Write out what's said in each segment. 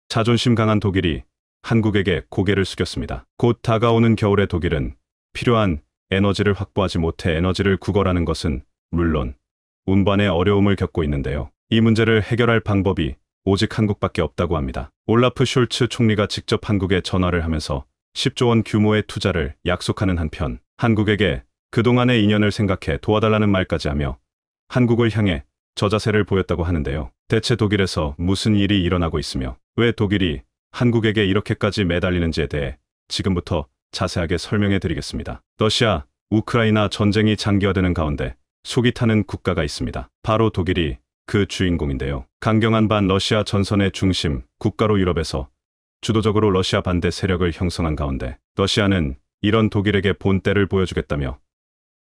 자존심 강한 독일이 한국에게 고개를 숙였습니다. 곧 다가오는 겨울에 독일은 필요한 에너지를 확보하지 못해 에너지를 구걸하는 것은 물론 운반의 어려움을 겪고 있는데요. 이 문제를 해결할 방법이 오직 한국밖에 없다고 합니다. 올라프 숄츠 총리가 직접 한국에 전화를 하면서 10조 원 규모의 투자를 약속하는 한편 한국에게 그동안의 인연을 생각해 도와달라는 말까지 하며 한국을 향해 저자세를 보였다고 하는데요. 대체 독일에서 무슨 일이 일어나고 있으며 왜 독일이 한국에게 이렇게까지 매달리는지에 대해 지금부터 자세하게 설명해 드리겠습니다. 러시아, 우크라이나 전쟁이 장기화되는 가운데 속이 타는 국가가 있습니다. 바로 독일이 그 주인공인데요. 강경한 반러시아 전선의 중심, 국가로 유럽에서 주도적으로 러시아 반대 세력을 형성한 가운데 러시아는 이런 독일에게 본때를 보여주겠다며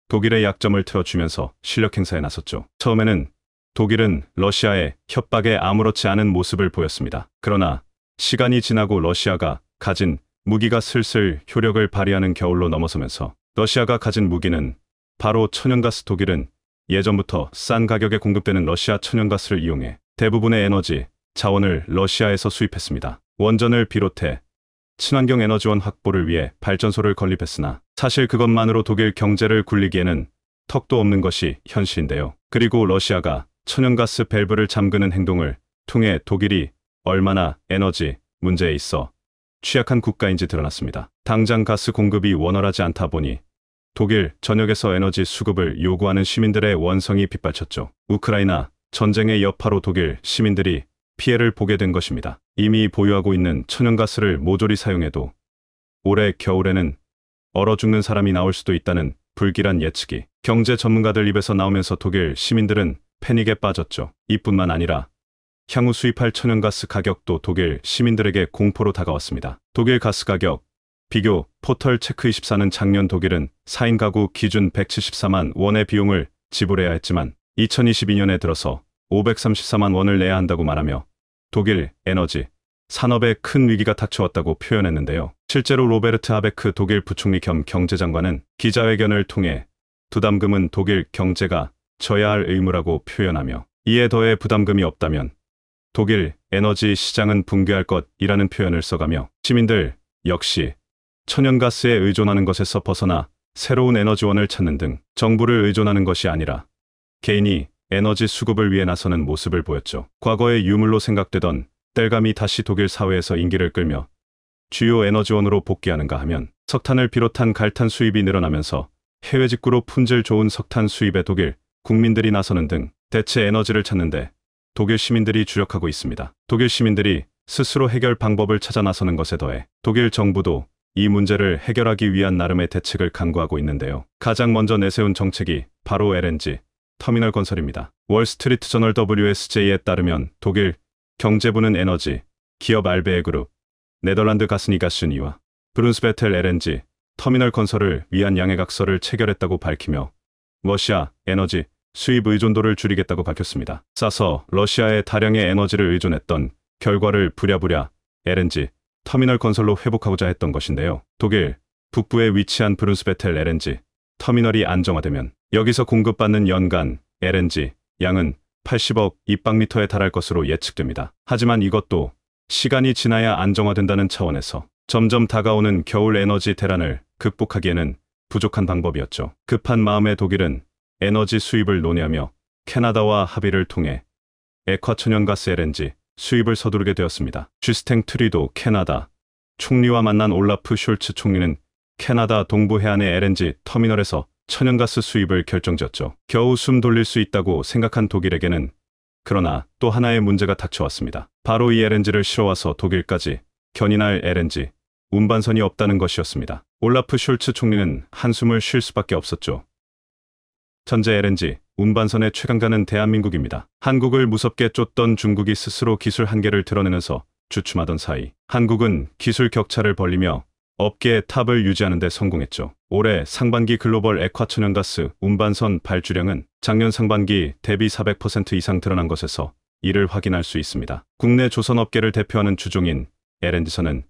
독일의 약점을 틀어주면서 실력 행사에 나섰죠. 처음에는 독일은 러시아의 협박에 아무렇지 않은 모습을 보였습니다. 그러나 시간이 지나고 러시아가 가진 무기가 슬슬 효력을 발휘하는 겨울로 넘어서면서 러시아가 가진 무기는 바로 천연가스. 독일은 예전부터 싼 가격에 공급되는 러시아 천연가스를 이용해 대부분의 에너지 자원을 러시아에서 수입했습니다. 원전을 비롯해 친환경 에너지원 확보를 위해 발전소를 건립했으나 사실 그것만으로 독일 경제를 굴리기에는 턱도 없는 것이 현실인데요. 그리고 러시아가 천연가스 밸브를 잠그는 행동을 통해 독일이 얼마나 에너지 문제에 있어 취약한 국가인지 드러났습니다. 당장 가스 공급이 원활하지 않다 보니 독일 전역에서 에너지 수급을 요구하는 시민들의 원성이 빗발쳤죠. 우크라이나 전쟁의 여파로 독일 시민들이 피해를 보게 된 것입니다. 이미 보유하고 있는 천연가스를 모조리 사용해도 올해 겨울에는 얼어 죽는 사람이 나올 수도 있다는 불길한 예측이 경제 전문가들 입에서 나오면서 독일 시민들은 패닉에 빠졌죠. 이뿐만 아니라 향후 수입할 천연가스 가격도 독일 시민들에게 공포로 다가왔습니다. 독일 가스 가격 비교 포털 체크24는 작년 독일은 4인 가구 기준 174만 원의 비용을 지불해야 했지만 2022년에 들어서 534만 원을 내야 한다고 말하며 독일 에너지 산업에 큰 위기가 닥쳐왔다고 표현했는데요. 실제로 로베르트 하베크 독일 부총리 겸 경제장관은 기자회견을 통해 부담금은 독일 경제가 져야 할 의무라고 표현하며 이에 더해 부담금이 없다면 독일 에너지 시장은 붕괴할 것이라는 표현을 써가며 시민들 역시 천연가스에 의존하는 것에서 벗어나 새로운 에너지원을 찾는 등 정부를 의존하는 것이 아니라 개인이 에너지 수급을 위해 나서는 모습을 보였죠. 과거의 유물로 생각되던 땔감이 다시 독일 사회에서 인기를 끌며 주요 에너지원으로 복귀하는가 하면 석탄을 비롯한 갈탄 수입이 늘어나면서 해외 직구로 품질 좋은 석탄 수입에 독일 국민들이 나서는 등 대체 에너지를 찾는데 독일 시민들이 주력하고 있습니다. 독일 시민들이 스스로 해결 방법을 찾아 나서는 것에 더해 독일 정부도 이 문제를 해결하기 위한 나름의 대책을 강구하고 있는데요. 가장 먼저 내세운 정책이 바로 LNG 터미널 건설입니다. 월스트리트 저널 WSJ에 따르면 독일 경제부는 에너지 기업 알베에 그룹, 네덜란드 가스니가슈니와 브룬스베텔 LNG 터미널 건설을 위한 양해각서를 체결했다고 밝히며 러시아 에너지 수입 의존도를 줄이겠다고 밝혔습니다. 싸서 러시아에 다량의 에너지를 의존했던 결과를 부랴부랴 LNG 터미널 건설로 회복하고자 했던 것인데요. 독일 북부에 위치한 브룬스베텔 LNG 터미널이 안정화되면 여기서 공급받는 연간 LNG 양은 80억 입방미터에 달할 것으로 예측됩니다. 하지만 이것도 시간이 지나야 안정화된다는 차원에서 점점 다가오는 겨울 에너지 대란을 극복하기에는 부족한 방법이었죠. 급한 마음에 독일은 에너지 수입을 논의하며 캐나다와 합의를 통해 액화천연가스 LNG 수입을 서두르게 되었습니다. 쥐스탱 트리도 캐나다 총리와 만난 올라프 숄츠 총리는 캐나다 동부 해안의 LNG 터미널에서 천연가스 수입을 결정지었죠. 겨우 숨 돌릴 수 있다고 생각한 독일에게는 그러나 또 하나의 문제가 닥쳐왔습니다. 바로 이 LNG를 실어와서 독일까지 견인할 LNG 운반선이 없다는 것이었습니다. 올라프 숄츠 총리는 한숨을 쉴 수밖에 없었죠. 전제 LNG 운반선의 최강자는 대한민국입니다. 한국을 무섭게 쫓던 중국이 스스로 기술 한계를 드러내면서 주춤하던 사이 한국은 기술 격차를 벌리며 업계의 탑을 유지하는 데 성공했죠. 올해 상반기 글로벌 액화천연가스 운반선 발주량은 작년 상반기 대비 400% 이상 늘어난 것에서 이를 확인할 수 있습니다. 국내 조선업계를 대표하는 주종인 LNG선은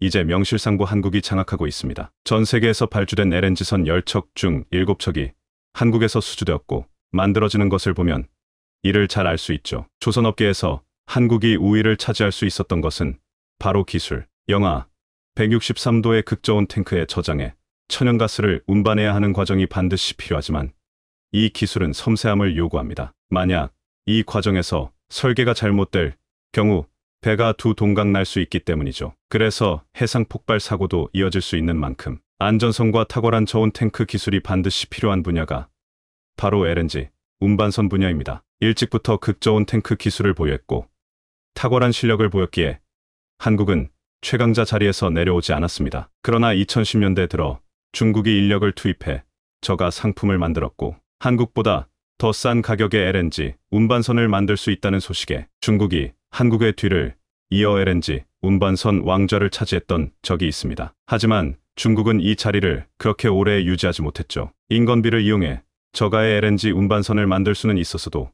이제 명실상부 한국이 장악하고 있습니다. 전 세계에서 발주된 LNG선 10척 중 7척이 한국에서 수주되었고 만들어지는 것을 보면 이를 잘 알 수 있죠. 조선업계에서 한국이 우위를 차지할 수 있었던 것은 바로 기술. 영하 163도의 극저온 탱크에 저장해 천연가스를 운반해야 하는 과정이 반드시 필요하지만 이 기술은 섬세함을 요구합니다. 만약 이 과정에서 설계가 잘못될 경우 배가 두 동강 날 수 있기 때문이죠. 그래서 해상 폭발 사고도 이어질 수 있는 만큼 안전성과 탁월한 저온 탱크 기술이 반드시 필요한 분야가 바로 LNG 운반선 분야입니다. 일찍부터 극저온 탱크 기술을 보유했고 탁월한 실력을 보였기에 한국은 최강자 자리에서 내려오지 않았습니다. 그러나 2010년대 들어 중국이 인력을 투입해 저가 상품을 만들었고 한국보다 더 싼 가격의 LNG 운반선을 만들 수 있다는 소식에 중국이 한국의 뒤를 이어 LNG 운반선 왕좌를 차지했던 적이 있습니다. 하지만 중국은 이 자리를 그렇게 오래 유지하지 못했죠. 인건비를 이용해 저가의 LNG 운반선을 만들 수는 있었어도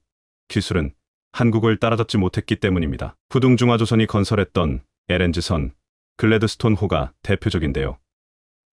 기술은 한국을 따라잡지 못했기 때문입니다. 후둥중화조선이 건설했던 LNG선 글래드스톤호가 대표적인데요.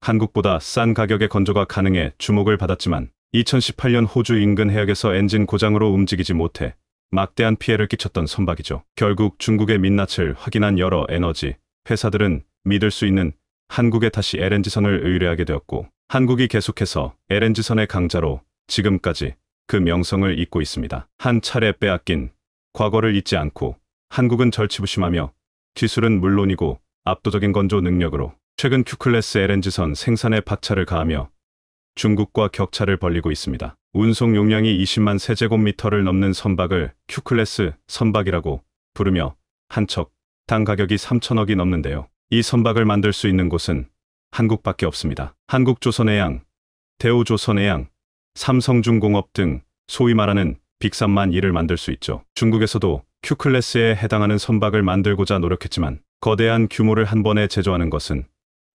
한국보다 싼 가격의 건조가 가능해 주목을 받았지만 2018년 호주 인근 해역에서 엔진 고장으로 움직이지 못해 막대한 피해를 끼쳤던 선박이죠. 결국 중국의 민낯을 확인한 여러 에너지 회사들은 믿을 수 있는 한국에 다시 LNG선을 의뢰하게 되었고 한국이 계속해서 LNG선의 강자로 지금까지 그 명성을 잇고 있습니다. 한 차례 빼앗긴 과거를 잊지 않고 한국은 절치부심하며 기술은 물론이고 압도적인 건조 능력으로 최근 Q클래스 LNG선 생산에 박차를 가하며 중국과 격차를 벌리고 있습니다. 운송 용량이 20만 세제곱미터를 넘는 선박을 Q클래스 선박이라고 부르며 한 척당 가격이 3천억이 넘는데요. 이 선박을 만들 수 있는 곳은 한국밖에 없습니다. 한국조선해양, 대우조선해양, 삼성중공업 등 소위 말하는 빅3만 이를 만들 수 있죠. 중국에서도 Q클래스에 해당하는 선박을 만들고자 노력했지만 거대한 규모를 한 번에 제조하는 것은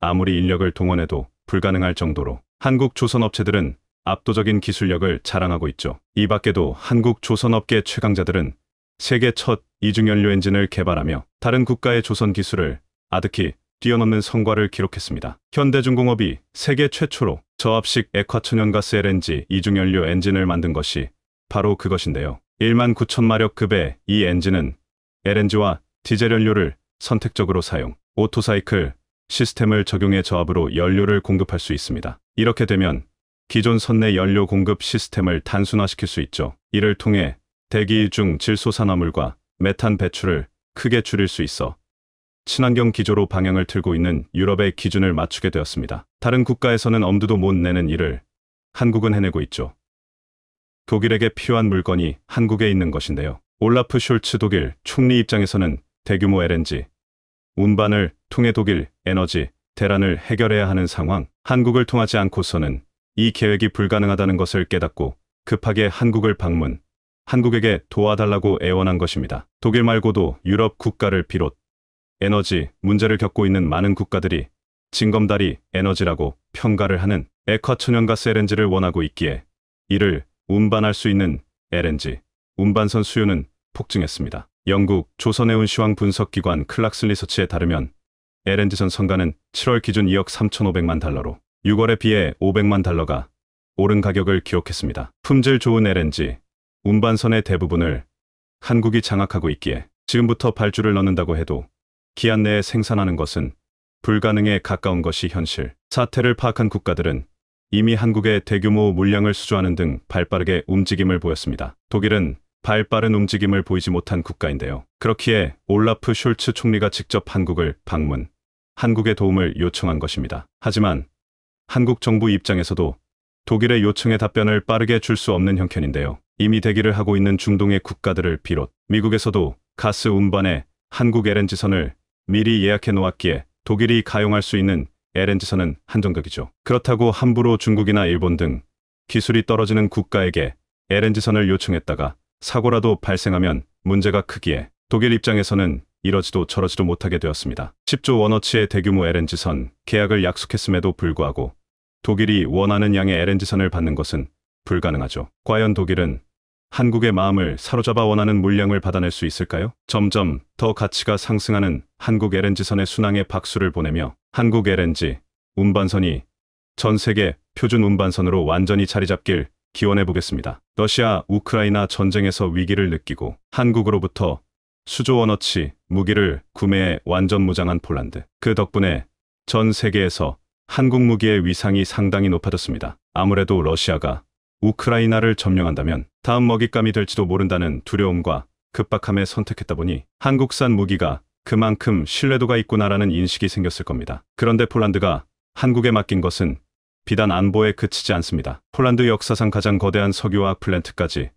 아무리 인력을 동원해도 불가능할 정도로 한국 조선업체들은 압도적인 기술력을 자랑하고 있죠. 이 밖에도 한국 조선업계 최강자들은 세계 첫 이중연료 엔진을 개발하며 다른 국가의 조선 기술을 아득히 뛰어넘는 성과를 기록했습니다. 현대중공업이 세계 최초로 저압식 액화천연가스 LNG 이중연료 엔진을 만든 것이 바로 그것인데요. 1만 9천 마력급의 이 엔진은 LNG와 디젤 연료를 선택적으로 사용, 오토사이클 시스템을 적용해 저압으로 연료를 공급할 수 있습니다. 이렇게 되면 기존 선내 연료 공급 시스템을 단순화시킬 수 있죠. 이를 통해 대기 중 질소산화물과 메탄 배출을 크게 줄일 수 있어 친환경 기조로 방향을 틀고 있는 유럽의 기준을 맞추게 되었습니다. 다른 국가에서는 엄두도 못 내는 일을 한국은 해내고 있죠. 독일에게 필요한 물건이 한국에 있는 것인데요. 올라프 숄츠 독일 총리 입장에서는 대규모 LNG 운반을 통해 독일 에너지 대란을 해결해야 하는 상황, 한국을 통하지 않고서는 이 계획이 불가능하다는 것을 깨닫고 급하게 한국을 방문, 한국에게 도와달라고 애원한 것입니다. 독일 말고도 유럽 국가를 비롯 에너지 문제를 겪고 있는 많은 국가들이 징검다리 에너지라고 평가를 하는 액화천연가스 LNG를 원하고 있기에 이를 운반할 수 있는 LNG 운반선 수요는 폭증했습니다. 영국 조선해운 시황 분석기관 클락슨 리서치에 따르면 LNG선 선가는 7월 기준 2억 3,500만 달러로 6월에 비해 500만 달러가 오른 가격을 기록했습니다. 품질 좋은 LNG 운반선의 대부분을 한국이 장악하고 있기에 지금부터 발주를 넣는다고 해도 기한 내에 생산하는 것은 불가능에 가까운 것이 현실. 사태를 파악한 국가들은 이미 한국의 대규모 물량을 수주하는 등 발빠르게 움직임을 보였습니다. 독일은 발빠른 움직임을 보이지 못한 국가인데요. 그렇기에 올라프 숄츠 총리가 직접 한국을 방문, 한국의 도움을 요청한 것입니다. 하지만 한국 정부 입장에서도 독일의 요청에 답변을 빠르게 줄 수 없는 형편인데요. 이미 대기를 하고 있는 중동의 국가들을 비롯 미국에서도 가스 운반에 한국 LNG선을 미리 예약해 놓았기에 독일이 가용할 수 있는 LNG선은 한정적이죠. 그렇다고 함부로 중국이나 일본 등 기술이 떨어지는 국가에게 LNG선을 요청했다가 사고라도 발생하면 문제가 크기에 독일 입장에서는 이러지도 저러지도 못하게 되었습니다. 10조 원어치의 대규모 LNG선 계약을 약속했음에도 불구하고 독일이 원하는 양의 LNG선을 받는 것은 불가능하죠. 과연 독일은 한국의 마음을 사로잡아 원하는 물량을 받아낼 수 있을까요? 점점 더 가치가 상승하는 한국 LNG선의 순항에 박수를 보내며 한국 LNG 운반선이 전 세계 표준 운반선으로 완전히 자리 잡길 기원해 보겠습니다. 러시아 우크라이나 전쟁에서 위기를 느끼고 한국으로부터 수조 원어치 무기를 구매해 완전 무장한 폴란드. 그 덕분에 전 세계에서 한국 무기의 위상이 상당히 높아졌습니다. 아무래도 러시아가 우크라이나를 점령한다면 다음 먹잇감이 될지도 모른다는 두려움과 급박함에 선택했다 보니 한국산 무기가 그만큼 신뢰도가 있구나라는 인식이 생겼을 겁니다. 그런데 폴란드가 한국에 맡긴 것은 비단 안보에 그치지 않습니다. 폴란드 역사상 가장 거대한 석유화학 플랜트까지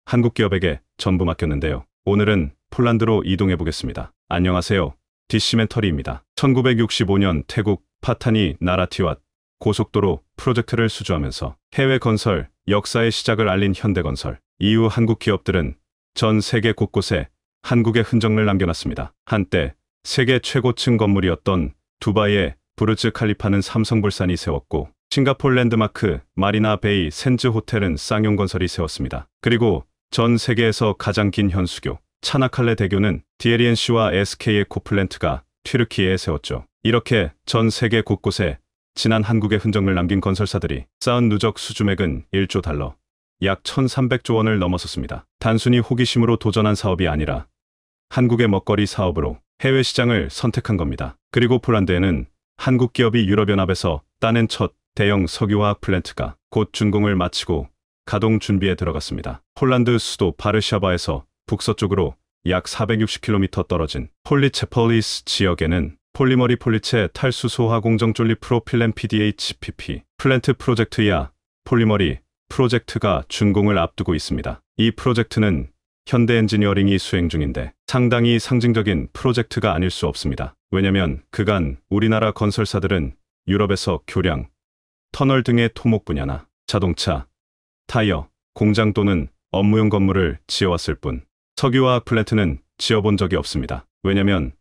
한국 기업에게 전부 맡겼는데요. 오늘은 폴란드로 이동해 보겠습니다. 안녕하세요. 디시멘터리입니다. 1965년 태국 파타니 나라티왓 고속도로 프로젝트를 수주하면서 해외 건설 역사의 시작을 알린 현대건설. 이후 한국 기업들은 전 세계 곳곳에 한국의 흔적을 남겨놨습니다. 한때 세계 최고층 건물이었던 두바이의 부르즈 칼리파는 삼성물산이 세웠고, 싱가포르 랜드마크 마리나 베이 샌즈 호텔은 쌍용건설이 세웠습니다. 그리고 전 세계에서 가장 긴 현수교 차나칼레 대교는 DLNC와 SK의 코플랜트가 튀르키예에 세웠죠. 이렇게 전 세계 곳곳에 지난 한국의 흔적을 남긴 건설사들이 쌓은 누적 수주맥은 1조 달러, 약 1,300조 원을 넘어섰습니다. 단순히 호기심으로 도전한 사업이 아니라 한국의 먹거리 사업으로 해외 시장을 선택한 겁니다. 그리고 폴란드에는 한국 기업이 유럽연합에서 따낸 첫 대형 석유화학 플랜트가 곧 준공을 마치고 가동 준비에 들어갔습니다. 폴란드 수도 바르샤바에서 북서쪽으로 약 460km 떨어진 폴리체폴리스 지역에는 폴리머리 폴리체 탈수 소화 공정 쫄리 프로필렌 PDHPP 플랜트 프로젝트이야 폴리머리 프로젝트가 준공을 앞두고 있습니다. 이 프로젝트는 현대 엔지니어링이 수행 중인데 상당히 상징적인 프로젝트가 아닐 수 없습니다. 왜냐면 그간 우리나라 건설사들은 유럽에서 교량, 터널 등의 토목 분야나 자동차, 타이어, 공장 또는 업무용 건물을 지어왔을 뿐 석유화학 플랜트는 지어본 적이 없습니다. 왜냐면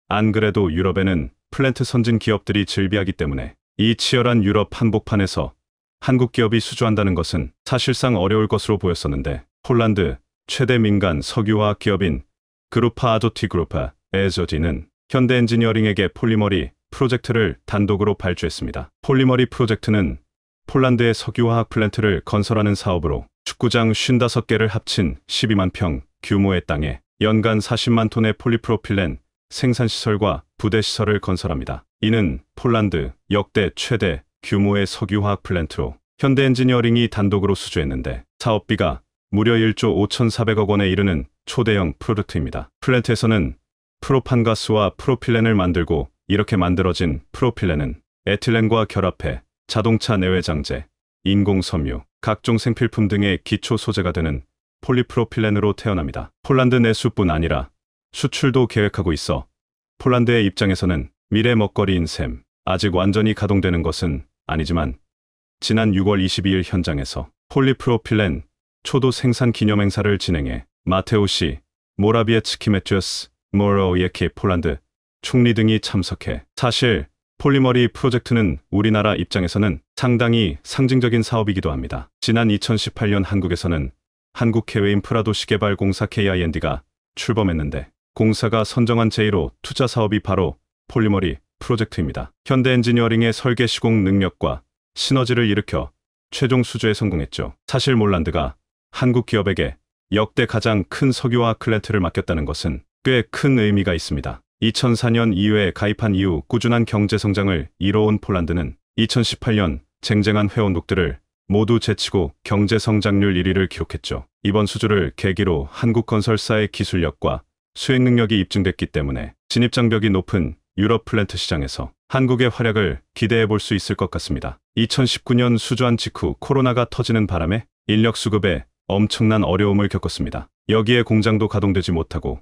안 그래도 유럽에는 플랜트 선진 기업들이 즐비하기 때문에 이 치열한 유럽 한복판에서 한국 기업이 수주한다는 것은 사실상 어려울 것으로 보였었는데, 폴란드 최대 민간 석유화학 기업인 그루파 아조티 그루파 에저지는 현대 엔지니어링에게 폴리머리 프로젝트를 단독으로 발주했습니다. 폴리머리 프로젝트는 폴란드의 석유화학 플랜트를 건설하는 사업으로 축구장 55개를 합친 12만 평 규모의 땅에 연간 40만 톤의 폴리프로필렌 생산시설과 부대시설을 건설합니다. 이는 폴란드 역대 최대 규모의 석유화학 플랜트로 현대 엔지니어링이 단독으로 수주했는데 사업비가 무려 1조 5,400억 원에 이르는 초대형 프로젝트입니다. 플랜트에서는 프로판가스와 프로필렌을 만들고 이렇게 만들어진 프로필렌은 에틸렌과 결합해 자동차 내외장재, 인공섬유, 각종 생필품 등의 기초 소재가 되는 폴리프로필렌으로 태어납니다. 폴란드 내수뿐 아니라 수출도 계획하고 있어 폴란드의 입장에서는 미래 먹거리인 셈. 아직 완전히 가동되는 것은 아니지만 지난 6월 22일 현장에서 폴리프로필렌 초도 생산 기념행사를 진행해 마테우시 모라비에츠키 모로예키 폴란드 총리 등이 참석해 사실 폴리머리 프로젝트는 우리나라 입장에서는 상당히 상징적인 사업이기도 합니다. 지난 2018년 한국에서는 한국해외인프라도시개발공사 KIND가 출범했는데 공사가 선정한 제1호 투자 사업이 바로 폴리머리 프로젝트입니다. 현대 엔지니어링의 설계 시공 능력과 시너지를 일으켜 최종 수주에 성공했죠. 사실 폴란드가 한국 기업에게 역대 가장 큰 석유화학 플랜트를 맡겼다는 것은 꽤 큰 의미가 있습니다. 2004년 EU에 가입한 이후 꾸준한 경제 성장을 이뤄온 폴란드는 2018년 쟁쟁한 회원국들을 모두 제치고 경제 성장률 1위를 기록했죠. 이번 수주를 계기로 한국 건설사의 기술력과 수행 능력이 입증됐기 때문에 진입장벽이 높은 유럽 플랜트 시장에서 한국의 활약을 기대해 볼 수 있을 것 같습니다. 2019년 수주한 직후 코로나가 터지는 바람에 인력 수급에 엄청난 어려움을 겪었습니다. 여기에 공장도 가동되지 못하고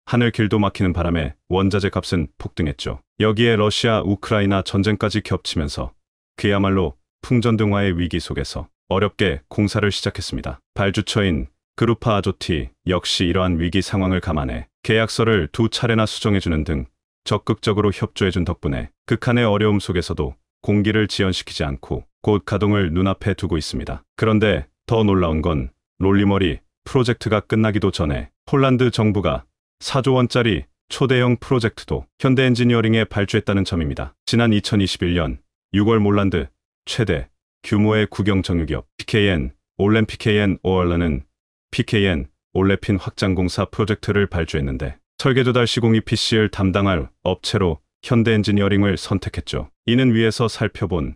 하늘길도 막히는 바람에 원자재 값은 폭등했죠. 여기에 러시아 우크라이나 전쟁까지 겹치면서 그야말로 풍전등화의 위기 속에서 어렵게 공사를 시작했습니다. 발주처인 그루파 아조티 역시 이러한 위기 상황을 감안해 계약서를 2차례나 수정해주는 등 적극적으로 협조해준 덕분에 극한의 어려움 속에서도 공기를 지연시키지 않고 곧 가동을 눈앞에 두고 있습니다. 그런데 더 놀라운 건 롤리머리 프로젝트가 끝나기도 전에 폴란드 정부가 4조 원짜리 초대형 프로젝트도 현대 엔지니어링에 발주했다는 점입니다. 지난 2021년 6월 폴란드 최대 규모의 국영 정유기업 PKN 올렘 PKN 오얼러는 PKN 올레핀 확장공사 프로젝트를 발주했는데 설계 조달 시공 EPC를 담당할 업체로 현대엔지니어링을 선택했죠. 이는 위에서 살펴본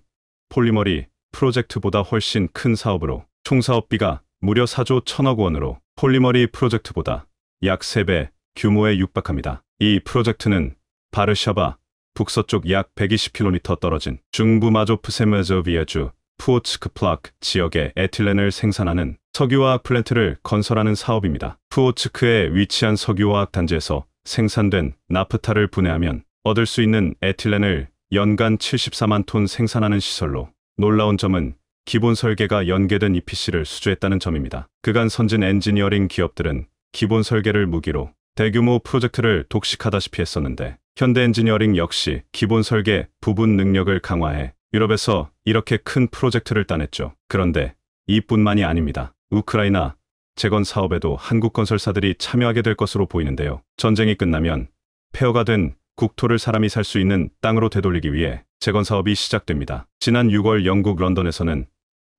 폴리머리 프로젝트보다 훨씬 큰 사업으로 총 사업비가 무려 4조 1천억 원으로 폴리머리 프로젝트보다 약 3배 규모에 육박합니다. 이 프로젝트는 바르샤바 북서쪽 약 120km 떨어진 중부 마조프세메저비에주 푸오츠크 플라크 지역에 에틸렌을 생산하는 석유화학 플랜트를 건설하는 사업입니다. 푸오츠크에 위치한 석유화학 단지에서 생산된 나프타를 분해하면 얻을 수 있는 에틸렌을 연간 74만 톤 생산하는 시설로 놀라운 점은 기본 설계가 연계된 EPC를 수주했다는 점입니다. 그간 선진 엔지니어링 기업들은 기본 설계를 무기로 대규모 프로젝트를 독식하다시피 했었는데 현대엔지니어링 역시 기본 설계 부분 능력을 강화해 유럽에서 이렇게 큰 프로젝트를 따냈죠. 그런데 이뿐만이 아닙니다. 우크라이나 재건 사업에도 한국 건설사들이 참여하게 될 것으로 보이는데요. 전쟁이 끝나면 폐허가 된 국토를 사람이 살 수 있는 땅으로 되돌리기 위해 재건 사업이 시작됩니다. 지난 6월 영국 런던에서는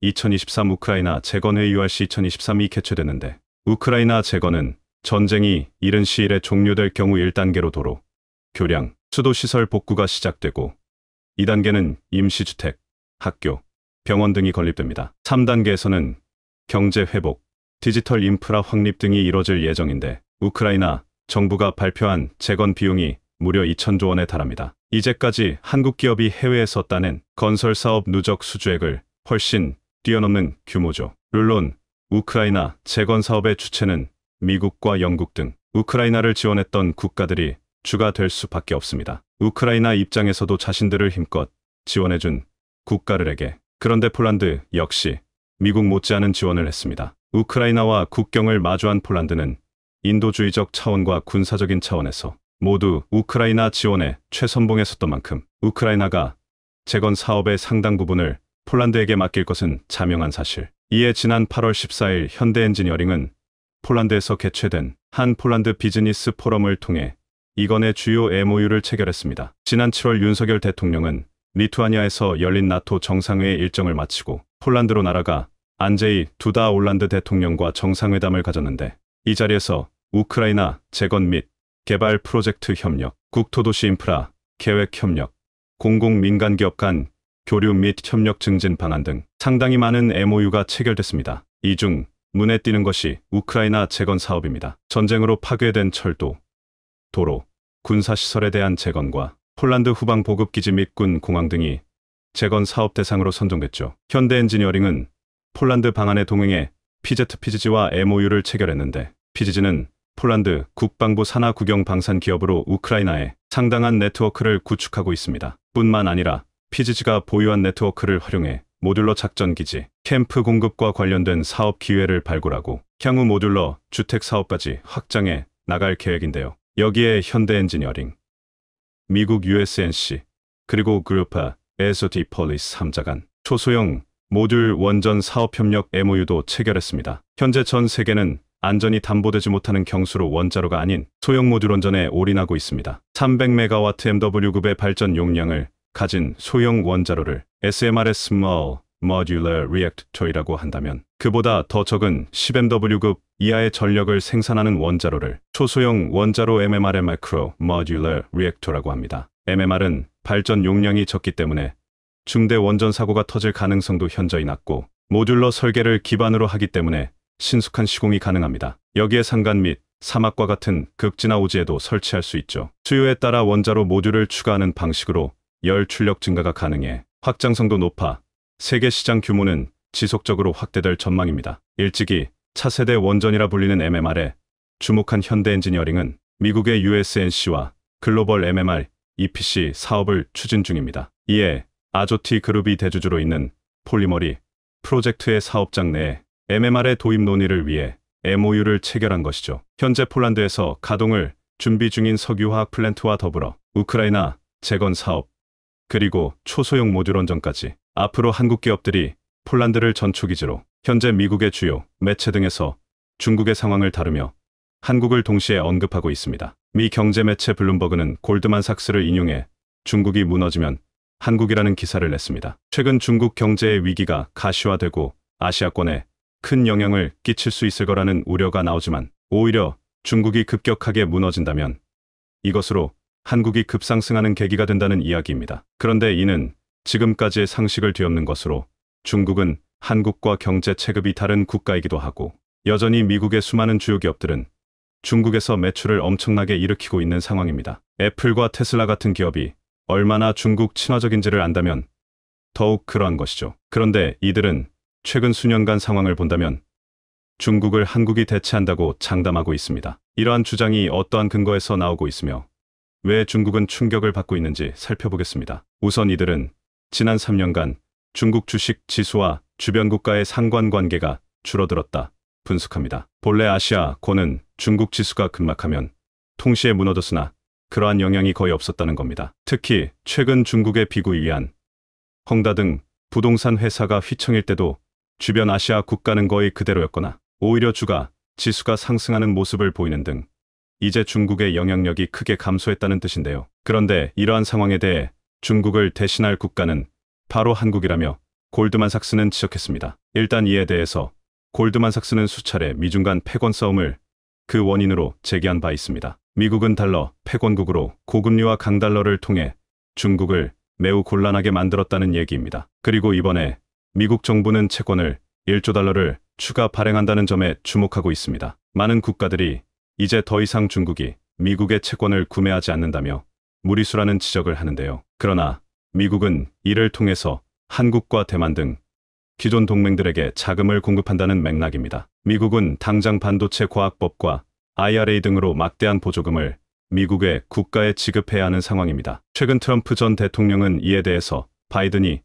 2023 우크라이나 재건회의 URC 2023이 개최됐는데 우크라이나 재건은 전쟁이 이른 시일에 종료될 경우 1단계로 도로, 교량, 수도시설 복구가 시작되고 2단계는 임시주택, 학교, 병원 등이 건립됩니다. 3단계에서는 경제 회복, 디지털 인프라 확립 등이 이뤄질 예정인데 우크라이나 정부가 발표한 재건 비용이 무려 2천조 원에 달합니다. 이제까지 한국 기업이 해외에서 따낸 건설사업 누적 수주액을 훨씬 뛰어넘는 규모죠. 물론 우크라이나 재건 사업의 주체는 미국과 영국 등 우크라이나를 지원했던 국가들이 주가 될 수밖에 없습니다. 우크라이나 입장에서도 자신들을 힘껏 지원해준 국가들에게 그런데 폴란드 역시 미국 못지않은 지원을 했습니다. 우크라이나와 국경을 마주한 폴란드는 인도주의적 차원과 군사적인 차원에서 모두 우크라이나 지원에 최선봉에 섰던 만큼 우크라이나가 재건 사업의 상당 부분을 폴란드에게 맡길 것은 자명한 사실. 이에 지난 8월 14일 현대엔지니어링은 폴란드에서 개최된 한 폴란드 비즈니스 포럼을 통해 이건의 주요 MOU를 체결했습니다. 지난 7월 윤석열 대통령은 리투아니아에서 열린 나토 정상회의 일정을 마치고 폴란드로 날아가 안제이 두다 올란드 대통령과 정상회담을 가졌는데 이 자리에서 우크라이나 재건 및 개발 프로젝트 협력, 국토도시 인프라, 계획 협력, 공공민간기업 간 교류 및 협력 증진 방안 등 상당히 많은 MOU가 체결됐습니다. 이 중 눈에 띄는 것이 우크라이나 재건 사업입니다. 전쟁으로 파괴된 철도, 도로, 군사시설에 대한 재건과 폴란드 후방 보급기지 및 군 공항 등이 재건 사업 대상으로 선정됐죠. 현대엔지니어링은 폴란드 방안에 동행해 PZPG와 MOU를 체결했는데 PG는 폴란드 국방부 산하 국영 방산 기업으로 우크라이나에 상당한 네트워크를 구축하고 있습니다. 뿐만 아니라 PG가 보유한 네트워크를 활용해 모듈러 작전기지, 캠프 공급과 관련된 사업 기회를 발굴하고 향후 모듈러 주택 사업까지 확장해 나갈 계획인데요. 여기에 현대엔지니어링, 미국 USNC, 그리고 그룹파 에소티 폴리스 3자 간 초소형 모듈 원전 사업 협력 MOU도 체결했습니다. 현재 전 세계는 안전이 담보되지 못하는 경수로 원자로가 아닌 소형 모듈 원전에 올인하고 있습니다. 300MW MW급의 발전 용량을 가진 소형 원자로를 SMRS Small Modular Reactor이라고 한다면 그보다 더 적은 10MW급 이하의 전력을 생산하는 원자로를 초소형 원자로 MMR Micro Modular Reactor라고 합니다. MMR은 발전 용량이 적기 때문에 중대 원전 사고가 터질 가능성도 현저히 낮고 모듈러 설계를 기반으로 하기 때문에 신속한 시공이 가능합니다. 여기에 산간 및 사막과 같은 극진화 오지에도 설치할 수 있죠. 수요에 따라 원자로 모듈을 추가하는 방식으로 열 출력 증가가 가능해 확장성도 높아 세계 시장 규모는 지속적으로 확대될 전망입니다. 일찍이 차세대 원전이라 불리는 MMR에 주목한 현대엔지니어링은 미국의 USNC와 글로벌 MMR EPC 사업을 추진 중입니다. 이에 아조티 그룹이 대주주로 있는 폴리머리 프로젝트의 사업장 내에 MMR의 도입 논의를 위해 MOU를 체결한 것이죠. 현재 폴란드에서 가동을 준비 중인 석유화학 플랜트와 더불어 우크라이나 재건 사업, 그리고 초소형 모듈 원전까지 앞으로 한국 기업들이 폴란드를 전초기지로 현재 미국의 주요 매체 등에서 중국의 상황을 다루며 한국을 동시에 언급하고 있습니다. 미 경제 매체 블룸버그는 골드만삭스를 인용해 중국이 무너지면 한국이라는 기사를 냈습니다. 최근 중국 경제의 위기가 가시화되고 아시아권에 큰 영향을 끼칠 수 있을 거라는 우려가 나오지만 오히려 중국이 급격하게 무너진다면 이것으로 한국이 급상승하는 계기가 된다는 이야기입니다. 그런데 이는 지금까지의 상식을 뒤엎는 것으로 중국은 한국과 경제 체급이 다른 국가이기도 하고 여전히 미국의 수많은 주요 기업들은 중국에서 매출을 엄청나게 일으키고 있는 상황입니다. 애플과 테슬라 같은 기업이 얼마나 중국 친화적인지를 안다면 더욱 그러한 것이죠. 그런데 이들은 최근 수년간 상황을 본다면 중국을 한국이 대체한다고 장담하고 있습니다. 이러한 주장이 어떠한 근거에서 나오고 있으며 왜 중국은 충격을 받고 있는지 살펴보겠습니다. 우선 이들은 지난 3년간 중국 주식 지수와 주변 국가의 상관관계가 줄어들었다 분석합니다. 본래 아시아권은 중국 지수가 급락하면 동시에 무너졌으나 그러한 영향이 거의 없었다는 겁니다. 특히 최근 중국의 비구에 의한 헝다 등 부동산 회사가 휘청일 때도 주변 아시아 국가는 거의 그대로였거나 오히려 주가 지수가 상승하는 모습을 보이는 등 이제 중국의 영향력이 크게 감소했다는 뜻인데요. 그런데 이러한 상황에 대해 중국을 대신할 국가는 바로 한국이라며 골드만삭스는 지적했습니다. 일단 이에 대해서 골드만삭스는 수차례 미중 간 패권 싸움을 그 원인으로 제기한 바 있습니다. 미국은 달러 패권국으로 고금리와 강달러를 통해 중국을 매우 곤란하게 만들었다는 얘기입니다. 그리고 이번에 미국 정부는 채권을 1조 달러를 추가 발행한다는 점에 주목하고 있습니다. 많은 국가들이 이제 더 이상 중국이 미국의 채권을 구매하지 않는다며 무리수라는 지적을 하는데요. 그러나 미국은 이를 통해서 한국과 대만 등 기존 동맹들에게 자금을 공급한다는 맥락입니다. 미국은 당장 반도체 과학법과 IRA 등으로 막대한 보조금을 미국의 국가에 지급해야 하는 상황입니다. 최근 트럼프 전 대통령은 이에 대해서 바이든이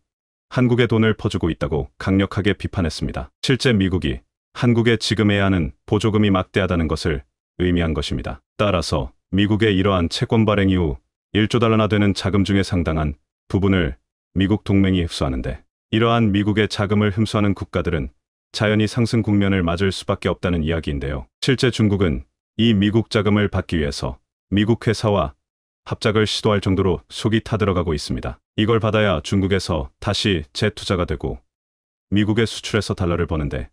한국에 돈을 퍼주고 있다고 강력하게 비판했습니다. 실제 미국이 한국에 지급해야 하는 보조금이 막대하다는 것을 의미한 것입니다. 따라서 미국의 이러한 채권 발행 이후 1조 달러나 되는 자금 중에 상당한 부분을 미국 동맹이 흡수하는데 이러한 미국의 자금을 흡수하는 국가들은 자연히 상승 국면을 맞을 수밖에 없다는 이야기인데요. 실제 중국은 이 미국 자금을 받기 위해서 미국 회사와 합작을 시도할 정도로 속이 타들어가고 있습니다. 이걸 받아야 중국에서 다시 재투자가 되고 미국에 수출해서 달러를 버는데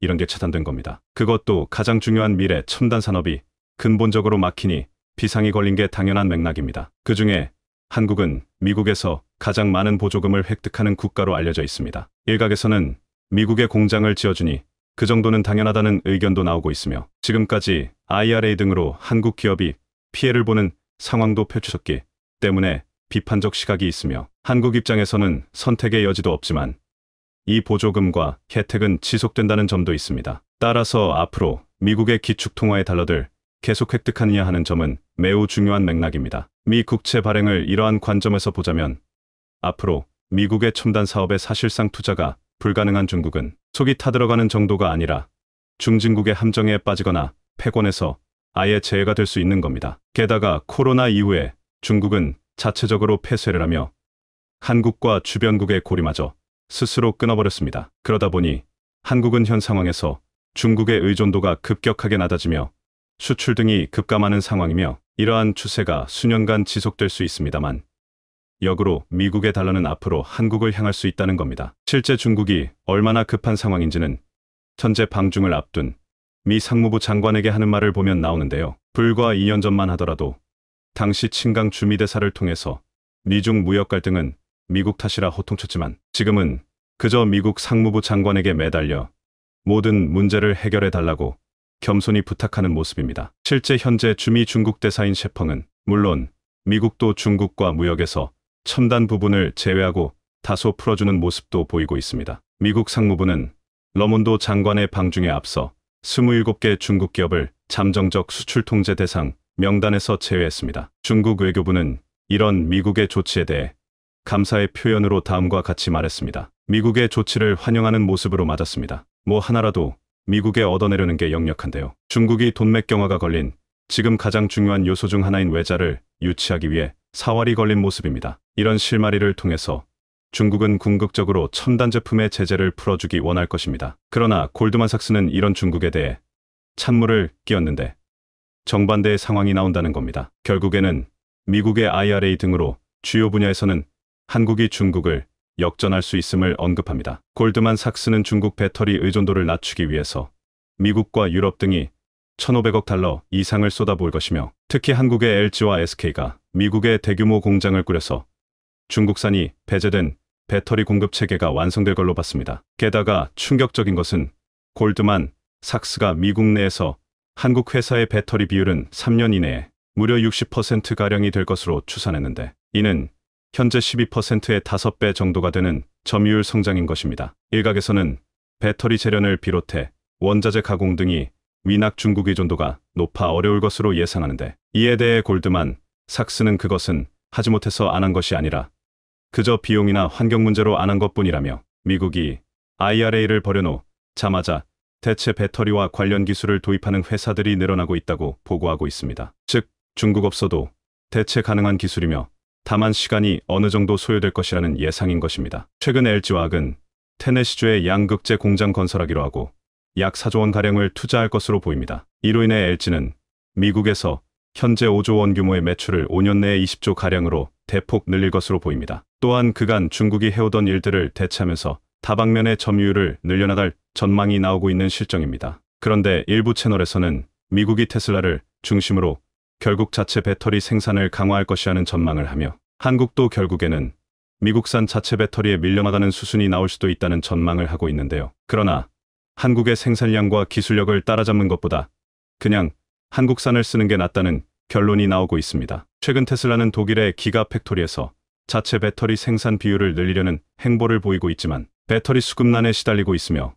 이런 게 차단된 겁니다. 그것도 가장 중요한 미래 첨단 산업이 근본적으로 막히니 비상이 걸린 게 당연한 맥락입니다. 그중에 한국은 미국에서 가장 많은 보조금을 획득하는 국가로 알려져 있습니다. 일각에서는 미국에 공장을 지어주니 그 정도는 당연하다는 의견도 나오고 있으며 지금까지 IRA 등으로 한국 기업이 피해를 보는 상황도 펼쳐졌기 때문에 비판적 시각이 있으며 한국 입장에서는 선택의 여지도 없지만 이 보조금과 혜택은 지속된다는 점도 있습니다. 따라서 앞으로 미국의 기축통화의 달러들 계속 획득하느냐 하는 점은 매우 중요한 맥락입니다. 미 국채 발행을 이러한 관점에서 보자면 앞으로 미국의 첨단 사업에 사실상 투자가 불가능한 중국은 속이 타들어가는 정도가 아니라 중진국의 함정에 빠지거나 패권에서 아예 제외가 될 수 있는 겁니다. 게다가 코로나 이후에 중국은 자체적으로 폐쇄를 하며 한국과 주변국의 고리마저 스스로 끊어버렸습니다. 그러다 보니 한국은 현 상황에서 중국의 의존도가 급격하게 낮아지며 수출 등이 급감하는 상황이며 이러한 추세가 수년간 지속될 수 있습니다만 역으로 미국의 달러는 앞으로 한국을 향할 수 있다는 겁니다. 실제 중국이 얼마나 급한 상황인지는 현재 방중을 앞둔 미 상무부 장관에게 하는 말을 보면 나오는데요. 불과 2년 전만 하더라도 당시 친강 주미대사를 통해서 미중 무역 갈등은 미국 탓이라 호통쳤지만 지금은 그저 미국 상무부 장관에게 매달려 모든 문제를 해결해 달라고 겸손히 부탁하는 모습입니다. 실제 현재 주미 중국 대사인 셰펑은 물론 미국도 중국과 무역에서 첨단 부분을 제외하고 다소 풀어주는 모습도 보이고 있습니다. 미국 상무부는 러몬도 장관의 방중에 앞서 27개 중국 기업을 잠정적 수출 통제 대상 명단에서 제외했습니다. 중국 외교부는 이런 미국의 조치에 대해 감사의 표현으로 다음과 같이 말했습니다. 미국의 조치를 환영하는 모습으로 맞았습니다. 뭐 하나라도 미국에 얻어내려는 게 역력한데요. 중국이 돈맥경화가 걸린 지금 가장 중요한 요소 중 하나인 외자를 유치하기 위해 사활이 걸린 모습입니다. 이런 실마리를 통해서 중국은 궁극적으로 첨단 제품의 제재를 풀어주기 원할 것입니다. 그러나 골드만삭스는 이런 중국에 대해 찬물을 끼얹는데 정반대의 상황이 나온다는 겁니다. 결국에는 미국의 IRA 등으로 주요 분야에서는 한국이 중국을 역전할 수 있음을 언급합니다. 골드만삭스는 중국 배터리 의존도를 낮추기 위해서 미국과 유럽 등이 1,500억 달러 이상을 쏟아부을 것이며 특히 한국의 LG와 SK가 미국의 대규모 공장을 꾸려서 중국산이 배제된 배터리 공급 체계가 완성될 걸로 봤습니다. 게다가 충격적인 것은 골드만 삭스가 미국 내에서 한국 회사의 배터리 비율은 3년 이내에 무려 60%가량이 될 것으로 추산했는데 이는 현재 12%의 5배 정도가 되는 점유율 성장인 것입니다. 일각에서는 배터리 재련을 비롯해 원자재 가공 등이 위낙 중국 의존도가 높아 어려울 것으로 예상하는데 이에 대해 골드만 삭스는 그것은 하지 못해서 안 한 것이 아니라 그저 비용이나 환경 문제로 안 한 것뿐이라며 미국이 IRA를 벌여놓자마자 대체 배터리와 관련 기술을 도입하는 회사들이 늘어나고 있다고 보고하고 있습니다. 즉 중국 업소도 대체 가능한 기술이며 다만 시간이 어느 정도 소요될 것이라는 예상인 것입니다. 최근 LG화학은 테네시주에 양극재 공장 건설하기로 하고 약 4조 원가량을 투자할 것으로 보입니다. 이로 인해 LG는 미국에서 현재 5조 원 규모의 매출을 5년 내에 20조 가량으로 대폭 늘릴 것으로 보입니다. 또한 그간 중국이 해오던 일들을 대체하면서 다방면의 점유율을 늘려나갈 전망이 나오고 있는 실정입니다. 그런데 일부 채널에서는 미국이 테슬라를 중심으로 결국 자체 배터리 생산을 강화할 것이라는 전망을 하며 한국도 결국에는 미국산 자체 배터리에 밀려나가는 수순이 나올 수도 있다는 전망을 하고 있는데요. 그러나 한국의 생산량과 기술력을 따라잡는 것보다 그냥 한국산을 쓰는 게 낫다는 결론이 나오고 있습니다. 최근 테슬라는 독일의 기가 팩토리에서 자체 배터리 생산 비율을 늘리려는 행보를 보이고 있지만 배터리 수급난에 시달리고 있으며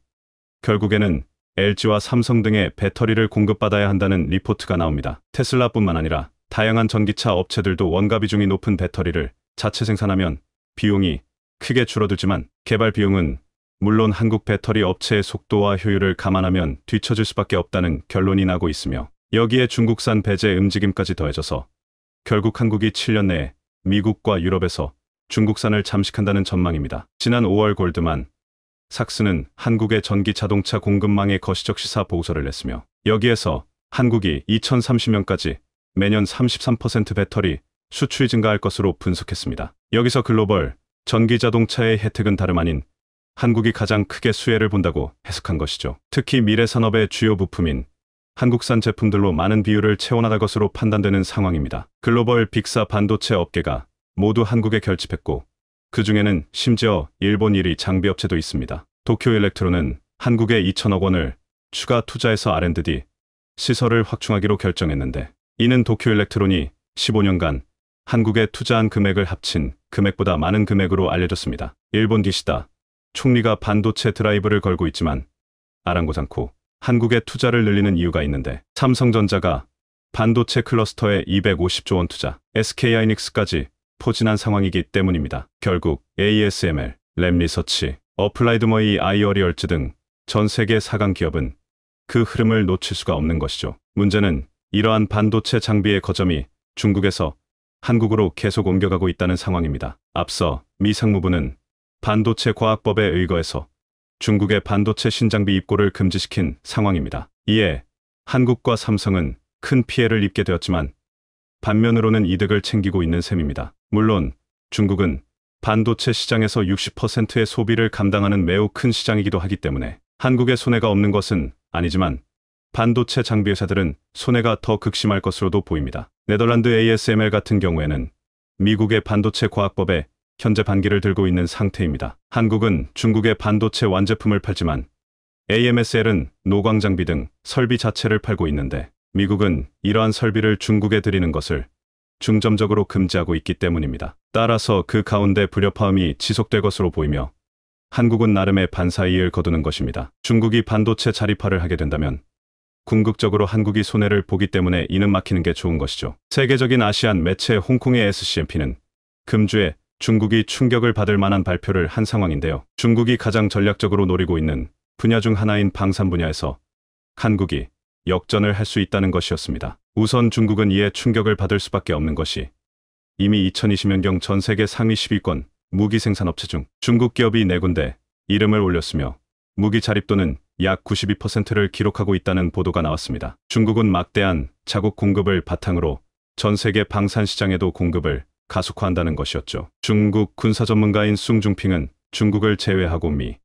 결국에는 LG와 삼성 등의 배터리를 공급받아야 한다는 리포트가 나옵니다. 테슬라뿐만 아니라 다양한 전기차 업체들도 원가 비중이 높은 배터리를 자체 생산하면 비용이 크게 줄어들지만 개발 비용은 물론 한국 배터리 업체의 속도와 효율을 감안하면 뒤처질 수밖에 없다는 결론이 나고 있으며 여기에 중국산 배제 움직임까지 더해져서 결국 한국이 7년 내에 미국과 유럽에서 중국산을 잠식한다는 전망입니다. 지난 5월 골드만 삭스는 한국의 전기 자동차 공급망의 거시적 시사 보고서를 냈으며 여기에서 한국이 2030년까지 매년 33% 배터리 수출이 증가할 것으로 분석했습니다. 여기서 글로벌 전기 자동차의 혜택은 다름 아닌 한국이 가장 크게 수혜를 본다고 해석한 것이죠. 특히 미래 산업의 주요 부품인 한국산 제품들로 많은 비율을 채워나갈 것으로 판단되는 상황입니다. 글로벌 빅사 반도체 업계가 모두 한국에 결집했고 그 중에는 심지어 일본 1위 장비업체도 있습니다. 도쿄일렉트론은 한국에 2천억 원을 추가 투자해서 R&D 시설을 확충하기로 결정했는데 이는 도쿄일렉트론이 15년간 한국에 투자한 금액을 합친 금액보다 많은 금액으로 알려졌습니다. 일본 기시다 총리가 반도체 드라이브를 걸고 있지만 아랑곳않고 한국에 투자를 늘리는 이유가 있는데 삼성전자가 반도체 클러스터에 250조 원 투자, SK하이닉스까지 포진한 상황이기 때문입니다. 결국 ASML, 랩리서치, 어플라이드머이 아이어리얼즈 등 전 세계 4강 기업은 그 흐름을 놓칠 수가 없는 것이죠. 문제는 이러한 반도체 장비의 거점이 중국에서 한국으로 계속 옮겨가고 있다는 상황입니다. 앞서 미 상무부는 반도체 과학법에 의거해서 중국의 반도체 신장비 입고를 금지시킨 상황입니다. 이에 한국과 삼성은 큰 피해를 입게 되었지만 반면으로는 이득을 챙기고 있는 셈입니다. 물론 중국은 반도체 시장에서 60%의 소비를 감당하는 매우 큰 시장이기도 하기 때문에 한국의 손해가 없는 것은 아니지만 반도체 장비 회사들은 손해가 더 극심할 것으로도 보입니다. 네덜란드 ASML 같은 경우에는 미국의 반도체 과학법에 현재 반기를 들고 있는 상태입니다. 한국은 중국의 반도체 완제품을 팔지만 AMSL은 노광 장비 등 설비 자체를 팔고 있는데 미국은 이러한 설비를 중국에 들이는 것을 중점적으로 금지하고 있기 때문입니다. 따라서 그 가운데 불협화음이 지속될 것으로 보이며 한국은 나름의 반사이익을 거두는 것입니다. 중국이 반도체 자립화를 하게 된다면 궁극적으로 한국이 손해를 보기 때문에 이는 막히는 게 좋은 것이죠. 세계적인 아시안 매체 홍콩의 SCMP는 금주에 중국이 충격을 받을 만한 발표를 한 상황인데요. 중국이 가장 전략적으로 노리고 있는 분야 중 하나인 방산 분야에서 한국이 역전을 할 수 있다는 것이었습니다. 우선 중국은 이에 충격을 받을 수밖에 없는 것이 이미 2020년경 전 세계 상위 10위권 무기 생산업체 중 중국 기업이 4군데 이름을 올렸으며 무기 자립도는 약 92%를 기록하고 있다는 보도가 나왔습니다. 중국은 막대한 자국 공급을 바탕으로 전 세계 방산 시장에도 공급을 가속화한다는 것이었죠. 중국 군사 전문가인 숭중핑은 중국을 제외하고 미,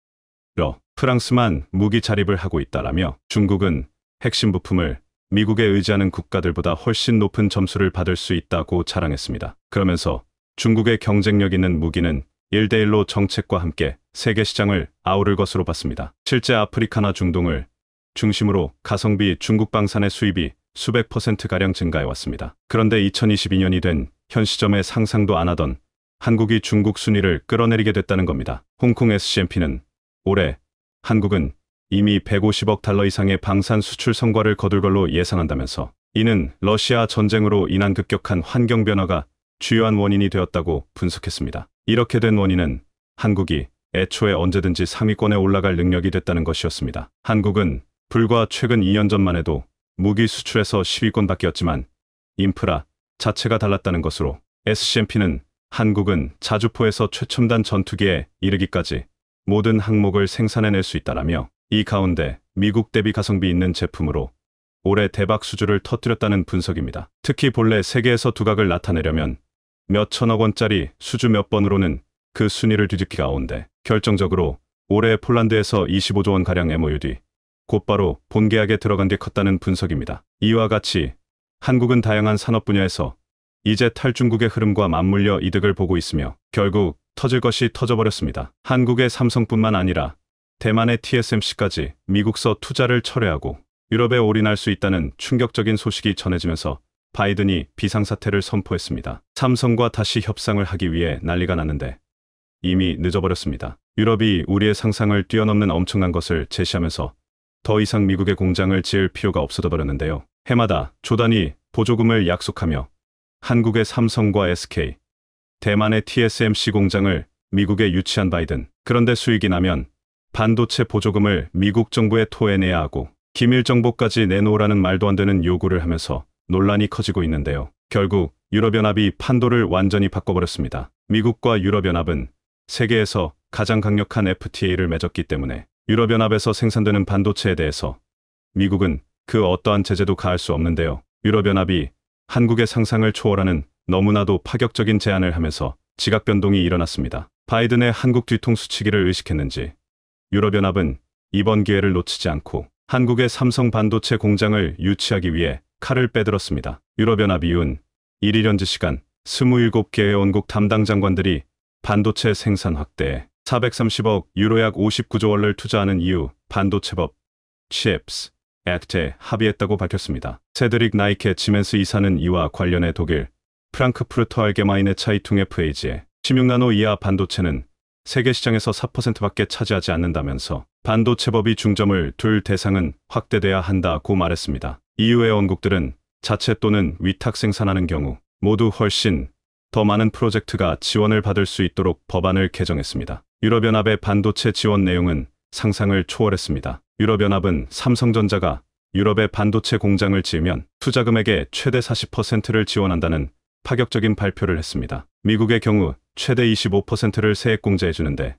러, 프랑스만 무기 자립을 하고 있다라며 중국은 핵심 부품을 미국에 의지하는 국가들보다 훨씬 높은 점수를 받을 수 있다고 자랑했습니다. 그러면서 중국의 경쟁력 있는 무기는 1대1로 정책과 함께 세계 시장을 아우를 것으로 봤습니다. 실제 아프리카나 중동을 중심으로 가성비 중국 방산의 수입이 수백 %가량 증가해왔습니다. 그런데 2022년이 된 현 시점에 상상도 안 하던 한국이 중국 순위를 끌어내리게 됐다는 겁니다. 홍콩 SCMP는 올해 한국은 이미 150억 달러 이상의 방산 수출 성과를 거둘 걸로 예상한다면서 이는 러시아 전쟁으로 인한 급격한 환경 변화가 주요한 원인이 되었다고 분석했습니다. 이렇게 된 원인은 한국이 애초에 언제든지 상위권에 올라갈 능력이 됐다는 것이었습니다. 한국은 불과 최근 2년 전만 해도 무기 수출에서 10위권 밖이었지만 인프라 자체가 달랐다는 것으로 SCMP는 한국은 자주포에서 최첨단 전투기에 이르기까지 모든 항목을 생산해낼 수 있다라며 이 가운데 미국 대비 가성비 있는 제품으로 올해 대박 수주를 터뜨렸다는 분석입니다. 특히 본래 세계에서 두각을 나타내려면 몇 천억 원짜리 수주 몇 번으로는 그 순위를 뒤집기가 어운데 결정적으로 올해 폴란드에서 25조 원가량 MOU 뒤 곧바로 본계약에 들어간 게 컸다는 분석입니다. 이와 같이 한국은 다양한 산업 분야에서 이제 탈중국의 흐름과 맞물려 이득을 보고 있으며 결국 터질 것이 터져버렸습니다. 한국의 삼성뿐만 아니라 대만의 TSMC까지 미국서 투자를 철회하고 유럽에 올인할 수 있다는 충격적인 소식이 전해지면서 바이든이 비상사태를 선포했습니다. 삼성과 다시 협상을 하기 위해 난리가 났는데 이미 늦어버렸습니다. 유럽이 우리의 상상을 뛰어넘는 엄청난 것을 제시하면서 더 이상 미국의 공장을 지을 필요가 없어져 버렸는데요. 해마다 조단위 보조금을 약속하며 한국의 삼성과 SK, 대만의 TSMC 공장을 미국에 유치한 바이든. 그런데 수익이 나면 반도체 보조금을 미국 정부에 토해내야 하고 기밀 정보까지 내놓으라는 말도 안 되는 요구를 하면서 논란이 커지고 있는데요. 결국 유럽연합이 판도를 완전히 바꿔버렸습니다. 미국과 유럽연합은 세계에서 가장 강력한 FTA를 맺었기 때문에 유럽연합에서 생산되는 반도체에 대해서 미국은 그 어떠한 제재도 가할 수 없는데요. 유럽연합이 한국의 상상을 초월하는 너무나도 파격적인 제안을 하면서 지각 변동이 일어났습니다. 바이든의 한국 뒤통수치기를 의식했는지 유럽연합은 이번 기회를 놓치지 않고 한국의 삼성 반도체 공장을 유치하기 위해 칼을 빼들었습니다. 유럽연합 이윤 1일 현지 시간 27개의 원국 담당 장관들이 반도체 생산 확대에 430억 유로 약 59조 원을 투자하는 이유 반도체법 CHIPS 액트에 합의했다고 밝혔습니다. 세드릭 나이케 지멘스 이사는 이와 관련해 독일 프랑크푸르트 알게마인의 차이퉁 FAG에 16나노 이하 반도체는 세계 시장에서 4%밖에 차지하지 않는다면서 반도체법이 중점을 둘 대상은 확대돼야 한다고 말했습니다. EU의 원국들은 자체 또는 위탁 생산하는 경우 모두 훨씬 더 많은 프로젝트가 지원을 받을 수 있도록 법안을 개정했습니다. 유럽연합의 반도체 지원 내용은 상상을 초월했습니다. 유럽연합은 삼성전자가 유럽에 반도체 공장을 지으면 투자 금액의 최대 40%를 지원한다는 파격적인 발표를 했습니다. 미국의 경우 최대 25%를 세액 공제해주는데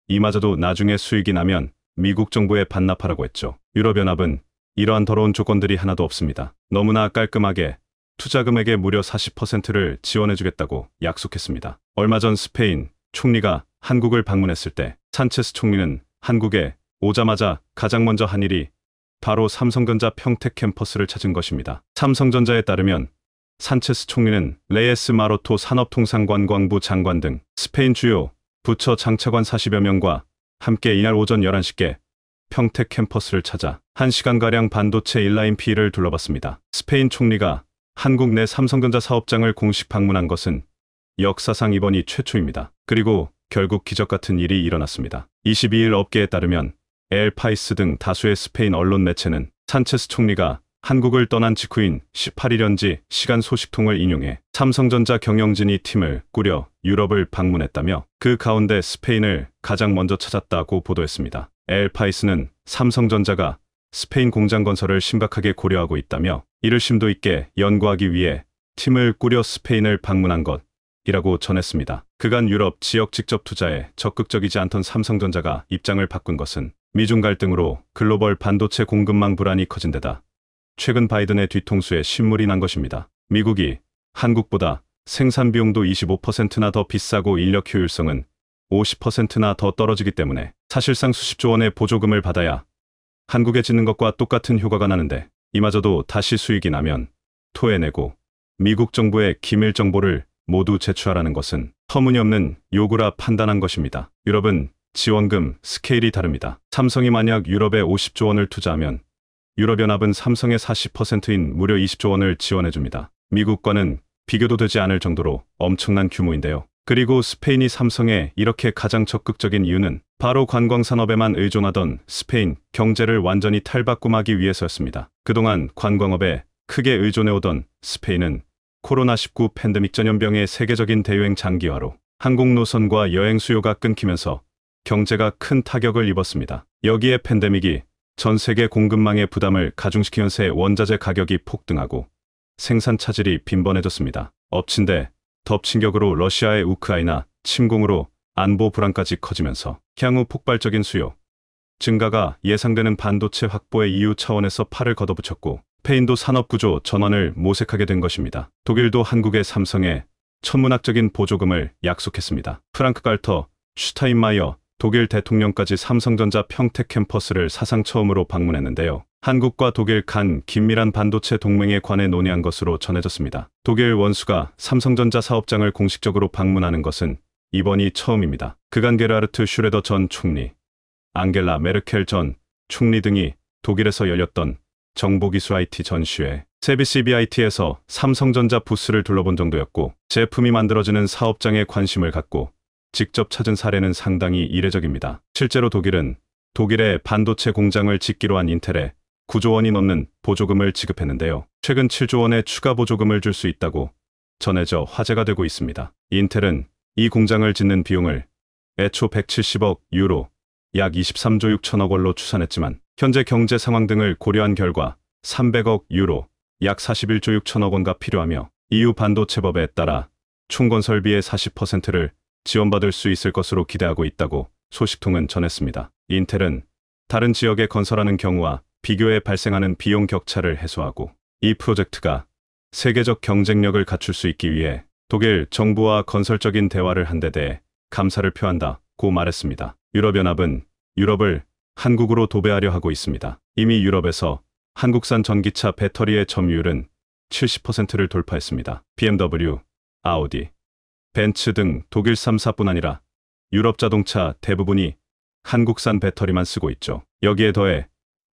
이마저도 나중에 수익이 나면 미국 정부에 반납하라고 했죠. 유럽연합은 이러한 더러운 조건들이 하나도 없습니다. 너무나 깔끔하게 투자 금액의 무려 40%를 지원해주겠다고 약속했습니다. 얼마 전 스페인 총리가 한국을 방문했을 때 산체스 총리는 한국에 오자마자 가장 먼저 한 일이 바로 삼성전자 평택 캠퍼스를 찾은 것입니다. 삼성전자에 따르면 산체스 총리는 레예스 마로토 산업통상관광부 장관 등 스페인 주요 부처 장차관 40여 명과 함께 이날 오전 11시께 평택 캠퍼스를 찾아 1시간가량 반도체 인라인 P를 둘러봤습니다. 스페인 총리가 한국 내 삼성전자 사업장을 공식 방문한 것은 역사상 이번이 최초입니다. 그리고 결국 기적 같은 일이 일어났습니다. 22일 업계에 따르면 엘 파이스 등 다수의 스페인 언론 매체는 산체스 총리가 한국을 떠난 직후인 18일 현지 시간 소식통을 인용해 삼성전자 경영진이 팀을 꾸려 유럽을 방문했다며 그 가운데 스페인을 가장 먼저 찾았다고 보도했습니다. 엘 파이스는 삼성전자가 스페인 공장 건설을 심각하게 고려하고 있다며 이를 심도 있게 연구하기 위해 팀을 꾸려 스페인을 방문한 것이라고 전했습니다. 그간 유럽 지역 직접 투자에 적극적이지 않던 삼성전자가 입장을 바꾼 것은 미중 갈등으로 글로벌 반도체 공급망 불안이 커진 데다 최근 바이든의 뒤통수에 신물이 난 것입니다. 미국이 한국보다 생산 비용도 25%나 더 비싸고 인력 효율성은 50%나 더 떨어지기 때문에 사실상 수십조 원의 보조금을 받아야 한국에 짓는 것과 똑같은 효과가 나는데 이마저도 다시 수익이 나면 토해내고 미국 정부에 기밀 정보를 모두 제출하라는 것은 터무니없는 요구라 판단한 것입니다. 유럽은 지원금 스케일이 다릅니다. 삼성이 만약 유럽에 50조 원을 투자하면 유럽연합은 삼성의 40%인 무려 20조 원을 지원해줍니다. 미국과는 비교도 되지 않을 정도로 엄청난 규모인데요. 그리고 스페인이 삼성에 이렇게 가장 적극적인 이유는 바로 관광산업에만 의존하던 스페인 경제를 완전히 탈바꿈하기 위해서였습니다. 그동안 관광업에 크게 의존해오던 스페인은 코로나19 팬데믹 전염병의 세계적인 대유행 장기화로 항공 노선과 여행 수요가 끊기면서 경제가 큰 타격을 입었습니다. 여기에 팬데믹이 전 세계 공급망의 부담을 가중시키면서 원자재 가격이 폭등하고 생산 차질이 빈번해졌습니다. 엎친 데 덮친 격으로 러시아의 우크라이나 침공으로 안보 불안까지 커지면서 향후 폭발적인 수요 증가가 예상되는 반도체 확보의 EU 차원에서 팔을 걷어붙였고 스페인도 산업구조 전환을 모색하게 된 것입니다. 독일도 한국의 삼성에 천문학적인 보조금을 약속했습니다. 프랑크 갈터 슈타인마이어 독일 대통령까지 삼성전자 평택 캠퍼스를 사상 처음으로 방문했는데요. 한국과 독일 간 긴밀한 반도체 동맹에 관해 논의한 것으로 전해졌습니다. 독일 원수가 삼성전자 사업장을 공식적으로 방문하는 것은 이번이 처음입니다. 그간 게르하르트 슈레더 전 총리, 앙겔라 메르켈 전 총리 등이 독일에서 열렸던 정보기술 IT 전시회 세비CBIT에서 삼성전자 부스를 둘러본 정도였고 제품이 만들어지는 사업장에 관심을 갖고 직접 찾은 사례는 상당히 이례적입니다. 실제로 독일은 독일의 반도체 공장을 짓기로 한 인텔에 9조 원이 넘는 보조금을 지급했는데요. 최근 7조 원의 추가 보조금을 줄 수 있다고 전해져 화제가 되고 있습니다. 인텔은 이 공장을 짓는 비용을 애초 170억 유로, 약 23조 6천억 원로 추산했지만 현재 경제 상황 등을 고려한 결과 300억 유로, 약 41조 6천억 원가 필요하며 EU 반도체법에 따라 총 건설비의 40%를 지원받을 수 있을 것으로 기대하고 있다고 소식통은 전했습니다. 인텔은 다른 지역에 건설하는 경우와 비교해 발생하는 비용 격차를 해소하고 이 프로젝트가 세계적 경쟁력을 갖출 수 있기 위해 독일 정부와 건설적인 대화를 한 데 대해 감사를 표한다고 말했습니다. 유럽연합은 유럽을 한국으로 도배하려 하고 있습니다. 이미 유럽에서 한국산 전기차 배터리의 점유율은 70%를 돌파했습니다. BMW, 아우디, 벤츠 등 독일 3사뿐 아니라 유럽 자동차 대부분이 한국산 배터리만 쓰고 있죠. 여기에 더해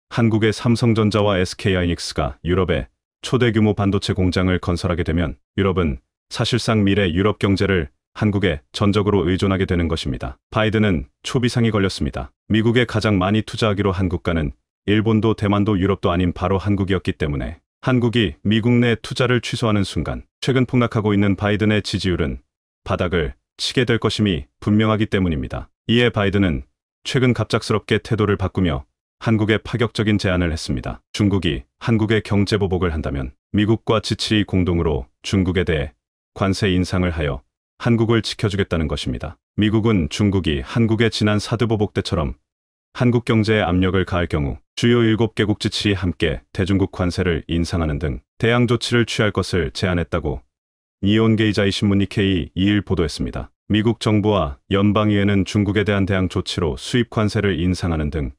한국의 삼성전자와 SK하이닉스가 유럽에 초대 규모 반도체 공장을 건설하게 되면 유럽은 사실상 미래 유럽 경제를 한국에 전적으로 의존하게 되는 것입니다. 바이든은 초비상이 걸렸습니다. 미국에 가장 많이 투자하기로 한 국가는 일본도 대만도 유럽도 아닌 바로 한국이었기 때문에 한국이 미국 내 투자를 취소하는 순간 최근 폭락하고 있는 바이든의 지지율은 바닥을 치게 될 것임이 분명하기 때문입니다. 이에 바이든은 최근 갑작스럽게 태도를 바꾸며 한국에 파격적인 제안을 했습니다. 중국이 한국에 경제 보복을 한다면 미국과 G7이 공동으로 중국에 대해 관세 인상을 하여 한국을 지켜주겠다는 것입니다. 미국은 중국이 한국의 지난 사드 보복 때처럼 한국 경제에 압력을 가할 경우 주요 7개국 G7이 함께 대중국 관세를 인상하는 등 대항 조치를 취할 것을 제안했다고 니혼게이자이 신문 니케이 2일 보도했습니다. 미국 정부와 연방의회는 중국에 대한 대항 조치로 수입 관세를 인상하는 등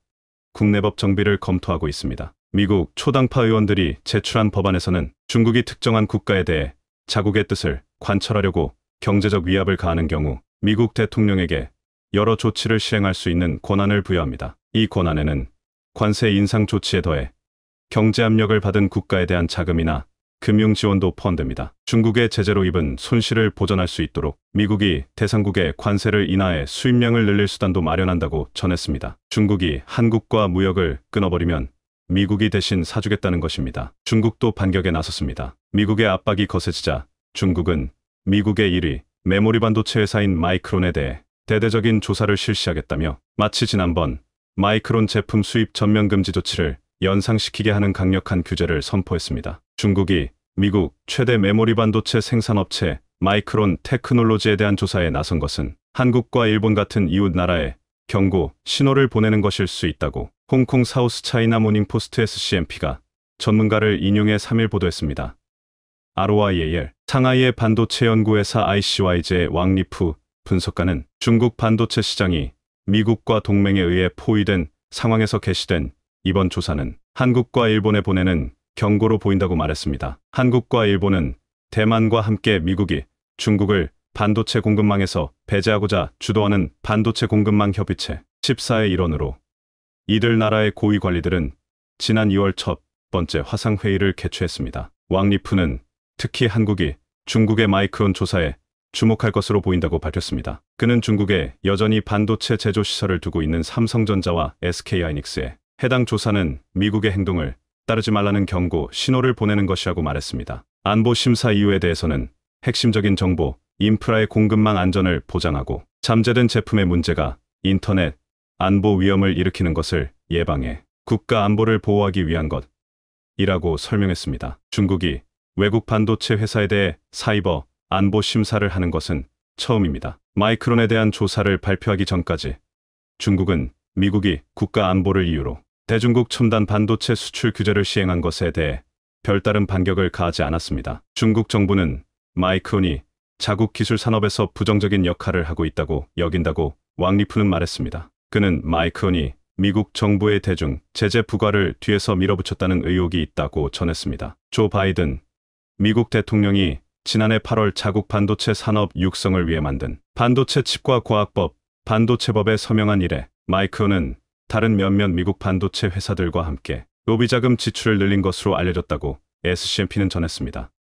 국내법 정비를 검토하고 있습니다. 미국 초당파 의원들이 제출한 법안에서는 중국이 특정한 국가에 대해 자국의 뜻을 관철하려고 경제적 위압을 가하는 경우 미국 대통령에게 여러 조치를 시행할 수 있는 권한을 부여합니다. 이 권한에는 관세 인상 조치에 더해 경제 압력을 받은 국가에 대한 자금이나 금융 지원도 포함됩니다. 중국의 제재로 입은 손실을 보전할 수 있도록 미국이 대상국에 관세를 인하해 수입량을 늘릴 수단도 마련한다고 전했습니다. 중국이 한국과 무역을 끊어버리면 미국이 대신 사주겠다는 것입니다. 중국도 반격에 나섰습니다. 미국의 압박이 거세지자 중국은 미국의 1위 메모리 반도체 회사인 마이크론에 대해 대대적인 조사를 실시하겠다며 마치 지난번 마이크론 제품 수입 전면 금지 조치를 연상시키게 하는 강력한 규제를 선포했습니다. 중국이 미국 최대 메모리 반도체 생산업체 마이크론 테크놀로지에 대한 조사에 나선 것은 한국과 일본 같은 이웃 나라에 경고, 신호를 보내는 것일 수 있다고 홍콩 사우스 차이나 모닝포스트 SCMP가 전문가를 인용해 3일 보도했습니다. ROIAL, 상하이의 반도체 연구회사 ICYJ의 왕리프 분석가는 중국 반도체 시장이 미국과 동맹에 의해 포위된 상황에서 개시된 이번 조사는 한국과 일본에 보내는 경고로 보인다고 말했습니다. 한국과 일본은 대만과 함께 미국이 중국을 반도체 공급망에서 배제하고자 주도하는 반도체 공급망 협의체 14의 일원으로 이들 나라의 고위 관리들은 지난 2월 첫 번째 화상회의를 개최했습니다. 왕 리프는 특히 한국이 중국의 마이크론 조사에 주목할 것으로 보인다고 밝혔습니다. 그는 중국에 여전히 반도체 제조 시설을 두고 있는 삼성전자와 SK하이닉스에 해당 조사는 미국의 행동을 따르지 말라는 경고 신호를 보내는 것이라고 말했습니다. 안보 심사 이유에 대해서는 핵심적인 정보, 인프라의 공급망 안전을 보장하고 잠재된 제품의 문제가 인터넷 안보 위험을 일으키는 것을 예방해 국가 안보를 보호하기 위한 것이라고 설명했습니다. 중국이 외국 반도체 회사에 대해 사이버 안보 심사를 하는 것은 처음입니다. 마이크론에 대한 조사를 발표하기 전까지 중국은 미국이 국가 안보를 이유로 대중국 첨단 반도체 수출 규제를 시행한 것에 대해 별다른 반격을 가하지 않았습니다. 중국 정부는 마이크론이 자국 기술 산업에서 부정적인 역할을 하고 있다고 여긴다고 왕 리프는 말했습니다. 그는 마이크론이 미국 정부의 대중 제재 부과를 뒤에서 밀어붙였다는 의혹이 있다고 전했습니다. 조 바이든 미국 대통령이 지난해 8월 자국 반도체 산업 육성을 위해 만든 반도체 칩과 과학법, 반도체법에 서명한 이래 마이크론은 다른 몇몇 미국 반도체 회사들과 함께 로비 자금 지출을 늘린 것으로 알려졌다고 SCMP는 전했습니다.